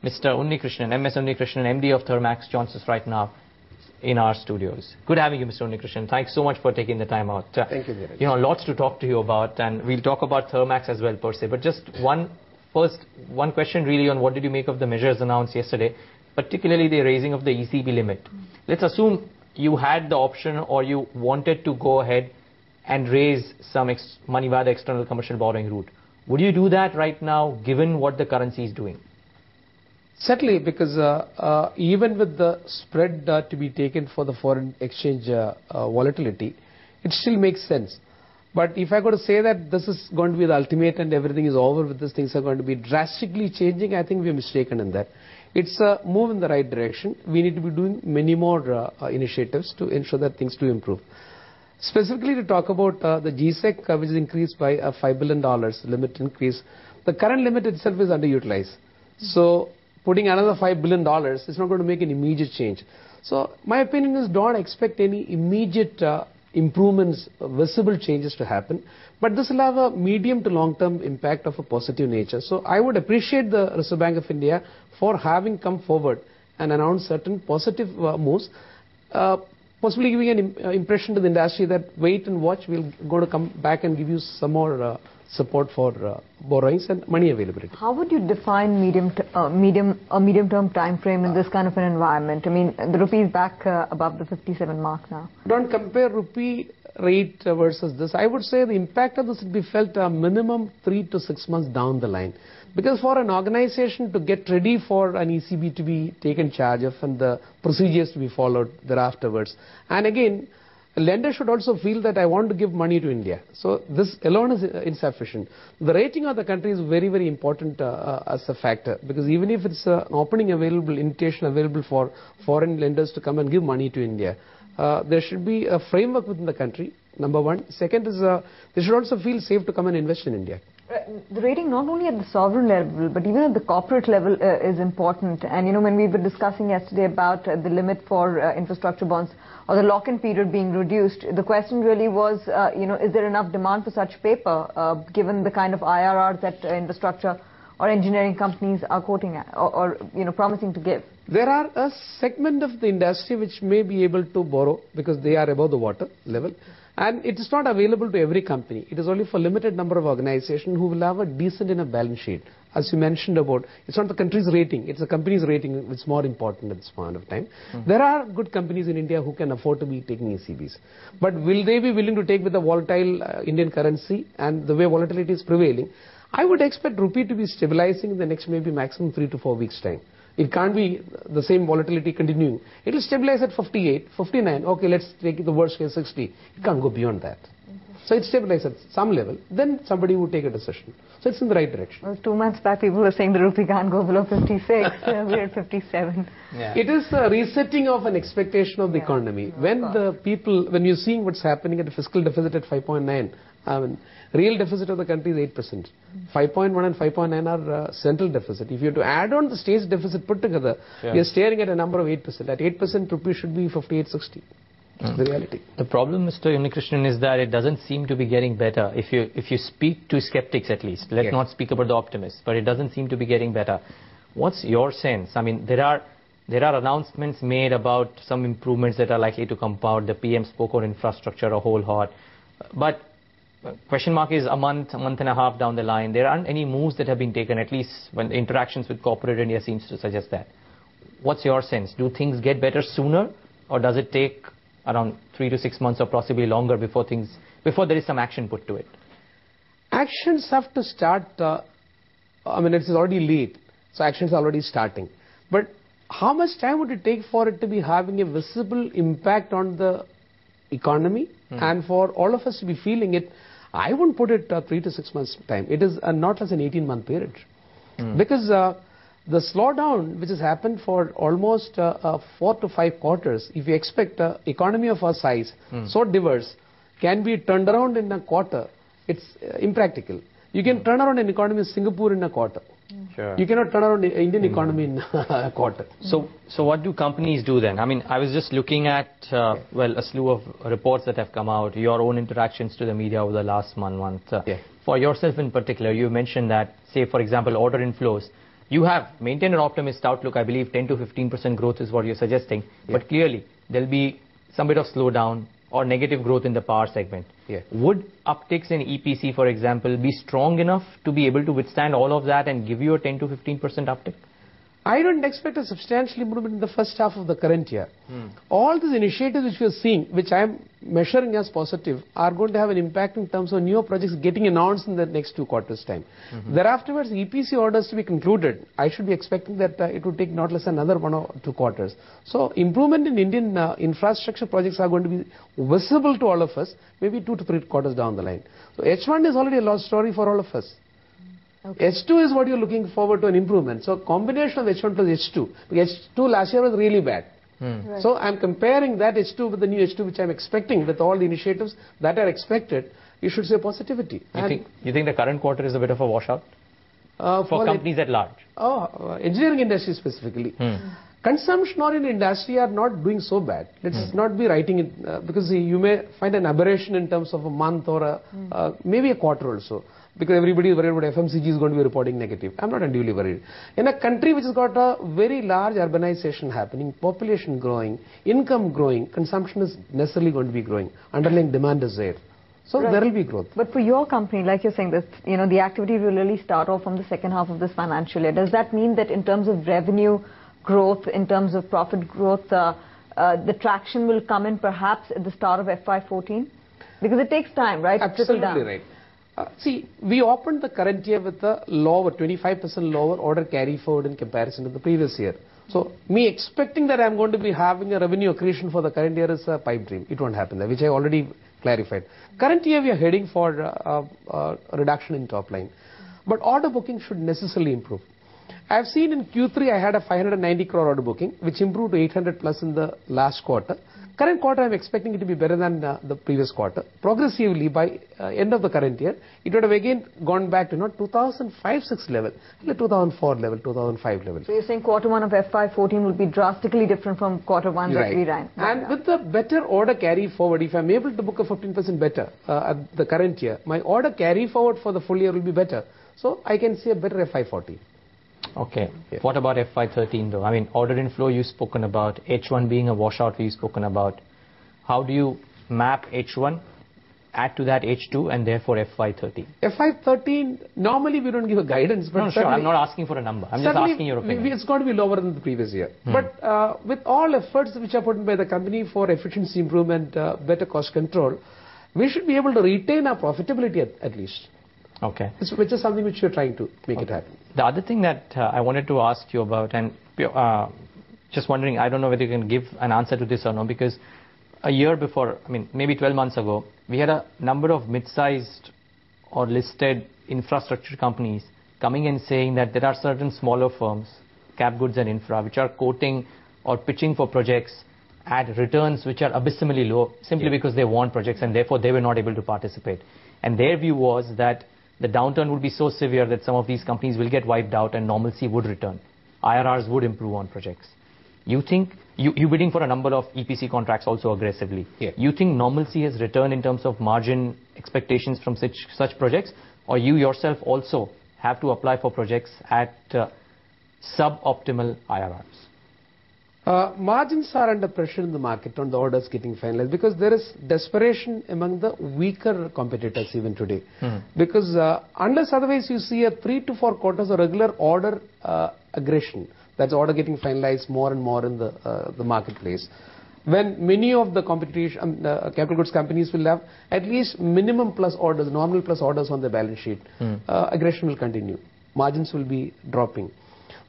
Mr. Unnikrishnan, MS Unnikrishnan, MD of Thermax, joins us right now in our studios. Good having you, Mr. Unnikrishnan. Thanks so much for taking the time out. Thank you, Dheeraj. You know, lots to talk to you about, and we'll talk about Thermax as well per se. But just one question really on what did you make of the measures announced yesterday, particularly the raising of the ECB limit. Let's assume you had the option or you wanted to go ahead and raise some money via the external commercial borrowing route. Would you do that right now, given what the currency is doing? Certainly, because even with the spread to be taken for the foreign exchange volatility, it still makes sense. But if I got to say that this is going to be the ultimate and everything is over with this, things are going to be drastically changing, I think we are mistaken in that. It's a move in the right direction. We need to be doing many more initiatives to ensure that things do improve. Specifically to talk about the GSEC, which is increased by $5 billion limit increase, the current limit itself is underutilized. So putting another $5 billion is not going to make an immediate change. So my opinion is don't expect any immediate improvements, visible changes to happen. But this will have a medium to long-term impact of a positive nature. So I would appreciate the Reserve Bank of India for having come forward and announced certain positive moves, possibly giving an impression to the industry that wait and watch, we're going to come back and give you some more support for borrowings and money availability. How would you define medium-term time frame in this kind of an environment? I mean, the rupee is back above the 57 mark now. Don't compare rupee rate versus this. I would say the impact of this would be felt minimum 3 to 6 months down the line. Because for an organization to get ready for an ECB to be taken charge of and the procedures to be followed thereafterwards. And again, a lender should also feel that I want to give money to India. So this alone is insufficient. The rating of the country is very, very important as a factor. Because even if it's an opening available, invitation available for foreign lenders to come and give money to India, there should be a framework within the country, number one. Second is they should also feel safe to come and invest in India. The rating not only at the sovereign level but even at the corporate level is important. And you know, when we were discussing yesterday about the limit for infrastructure bonds or the lock-in period being reduced, the question really was, is there enough demand for such paper given the kind of IRRs that infrastructure or engineering companies are quoting at, or promising to give? There are a segment of the industry which may be able to borrow because they are above the water level. And it is not available to every company. It is only for a limited number of organizations who will have a decent enough balance sheet. As you mentioned about, it's not the country's rating, it's the company's rating which is more important at this point of time. There are good companies in India who can afford to be taking ECBs. But will they be willing to take with the volatile Indian currency and the way volatility is prevailing? I would expect rupee to be stabilizing in the next maybe maximum 3 to 4 weeks' time. It can't be the same volatility continuing. It will stabilize at 58, 59. Okay, let's take the worst case 60. It can't go beyond that. So it stabilizes at some level. Then somebody would take a decision. So it's in the right direction. Well, 2 months back, people were saying the rupee can't go below 56. We're at 57. Yeah. It is a resetting of an expectation of the economy. When you're seeing what's happening at a fiscal deficit at 5.9, real deficit of the country is 8%. 5.1 and 5.9 are central deficit. If you have to add on the state's deficit put together, you're staring at a number of 8%. At 8%, rupee should be 58, 60. That's the reality. The problem, Mr. Unnikrishnan, is that it doesn't seem to be getting better. If you speak to skeptics at least, let's not speak about the optimists, but it doesn't seem to be getting better. What's your sense? I mean, there are announcements made about some improvements that are likely to compound. The PM spoke on infrastructure a whole lot. But question mark is a month and a half down the line. There aren't any moves that have been taken, at least when interactions with corporate India seems to suggest that. What's your sense? Do things get better sooner, or does it take around 3 to 6 months or possibly longer before there is some action put to it? Actions have to start, it's already late, so actions are already starting. But how much time would it take for it to be having a visible impact on the economy and for all of us to be feeling it? I wouldn't put it 3 to 6 months time. It is not less than 18-month period. Because the slowdown which has happened for almost 4 to 5 quarters, if you expect an economy of our size, so diverse, can be turned around in a quarter, it's impractical. You can turn around an economy of Singapore in a quarter. Sure. You cannot turn around the Indian economy in a quarter. So what do companies do then? I mean, I was just looking at, a slew of reports that have come out, your own interactions to the media over the last month. For yourself in particular, you mentioned that, say, for example, order inflows, you have maintained an optimist outlook. I believe 10 to 15% growth is what you're suggesting. Yeah. But clearly, there'll be some bit of slowdown or negative growth in the power segment. Yeah. Would upticks in EPC, for example, be strong enough to be able to withstand all of that and give you a 10 to 15% uptick? I don't expect a substantial improvement in the first half of the current year. All these initiatives which we are seeing, which I am measuring as positive, are going to have an impact in terms of newer projects getting announced in the next 2 quarters' time. Thereafter, EPC orders to be concluded, I should be expecting that it would take not less than another 1 or 2 quarters. So improvement in Indian infrastructure projects are going to be visible to all of us, maybe 2 to 3 quarters down the line. So H1 is already a lost story for all of us. Okay. H2 is what you're looking forward to an improvement. So combination of H1 plus H2. Because H2 last year was really bad. Right. So I'm comparing that H2 with the new H2 which I'm expecting with all the initiatives that are expected. You should say positivity. You think the current quarter is a bit of a washout? For companies at large? Engineering industry specifically. Consumption or in industry are not doing so bad. Let's not be writing it because you may find an aberration in terms of a month or maybe a quarter also. Because everybody is worried about FMCG is going to be reporting negative. I'm not unduly worried. In a country which has got a very large urbanization happening, population growing, income growing, consumption is necessarily going to be growing. Underlying demand is there. So there will be growth. But for your company, like you're saying, that the activity will really start off from the second half of this financial year. Does that mean that in terms of revenue growth, in terms of profit growth, the traction will come in perhaps at the start of FY14? Because it takes time, right? Absolutely right. See, we opened the current year with a lower, 25% lower order carry forward in comparison to the previous year. So, me expecting that I'm going to be having a revenue accretion for the current year is a pipe dream. It won't happen, which I already clarified. Current year we are heading for a reduction in top line. But order booking should necessarily improve. I've seen in Q3 I had a 590 crore order booking, which improved to 800 plus in the last quarter. Current quarter I'm expecting it to be better than the previous quarter. Progressively by end of the current year, it would have again gone back to 2005-06 level, 2004 level, 2005 level. So you're saying quarter 1 of FY14 will be drastically different from quarter 1 that we ran. And with the better order carry forward, if I'm able to book a 15% better at the current year, my order carry forward for the full year will be better. So I can see a better FY14. Okay. Yeah. What about FY13 though? I mean, order inflow you've spoken about, H1 being a washout we've spoken about. How do you map H1, add to that H2 and therefore FY13? FY13, normally we don't give a guidance. But no, sure, I'm not asking for a number. I'm just asking your opinion. It's going to be lower than the previous year. But with all efforts which are put in by the company for efficiency improvement, better cost control, we should be able to retain our profitability at least. Okay. Which is something which you're trying to make it happen. The other thing that I wanted to ask you about, and just wondering, I don't know whether you can give an answer to this or not, because a year before, I mean, maybe 12 months ago, we had a number of mid-sized or listed infrastructure companies coming and saying that there are certain smaller firms, Cap Goods and Infra, which are quoting or pitching for projects at returns which are abysmally low, simply because they want projects and therefore they were not able to participate. And their view was that the downturn would be so severe that some of these companies will get wiped out and normalcy would return. IRRs would improve on projects. You think, you're bidding for a number of EPC contracts also aggressively. Yeah. You think normalcy has returned in terms of margin expectations from such projects, or you yourself also have to apply for projects at suboptimal IRRs? Margins are under pressure in the market on the orders getting finalized because there is desperation among the weaker competitors even today. Because unless otherwise you see a 3 to 4 quarters of regular order aggression, that's order getting finalized more and more in the marketplace. When many of the competition, capital goods companies will have at least minimum plus orders, normal plus orders on the balance sheet, aggression will continue. Margins will be dropping.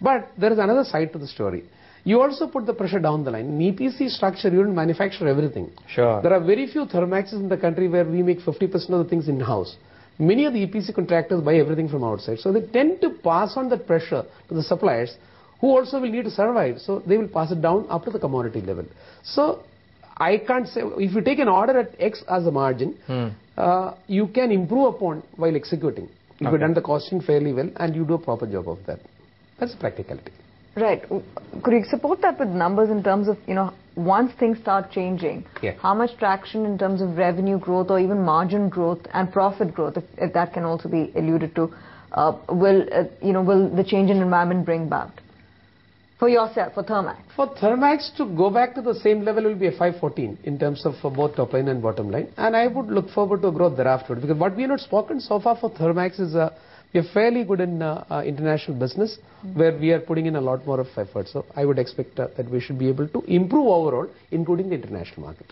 But there is another side to the story. You also put the pressure down the line. In EPC structure, you don't manufacture everything. Sure. There are very few Thermaxes in the country where we make 50% of the things in-house. Many of the EPC contractors buy everything from outside. So they tend to pass on that pressure to the suppliers who also will need to survive. So they will pass it down up to the commodity level. So I can't say, if you take an order at X as a margin, you can improve upon while executing. If you've done the costing fairly well and you do a proper job of that. That's practicality. Right. Could you support that with numbers in terms of, once things start changing, how much traction in terms of revenue growth or even margin growth and profit growth, if that can also be alluded to, will the change in environment bring about? For yourself, for Thermax? For Thermax to go back to the same level will be a 514 in terms of both top line and bottom line. And I would look forward to growth thereafter. Because what we have not spoken so far for Thermax is we are fairly good in international business where we are putting in a lot more of effort. So I would expect that we should be able to improve overall, including the international market.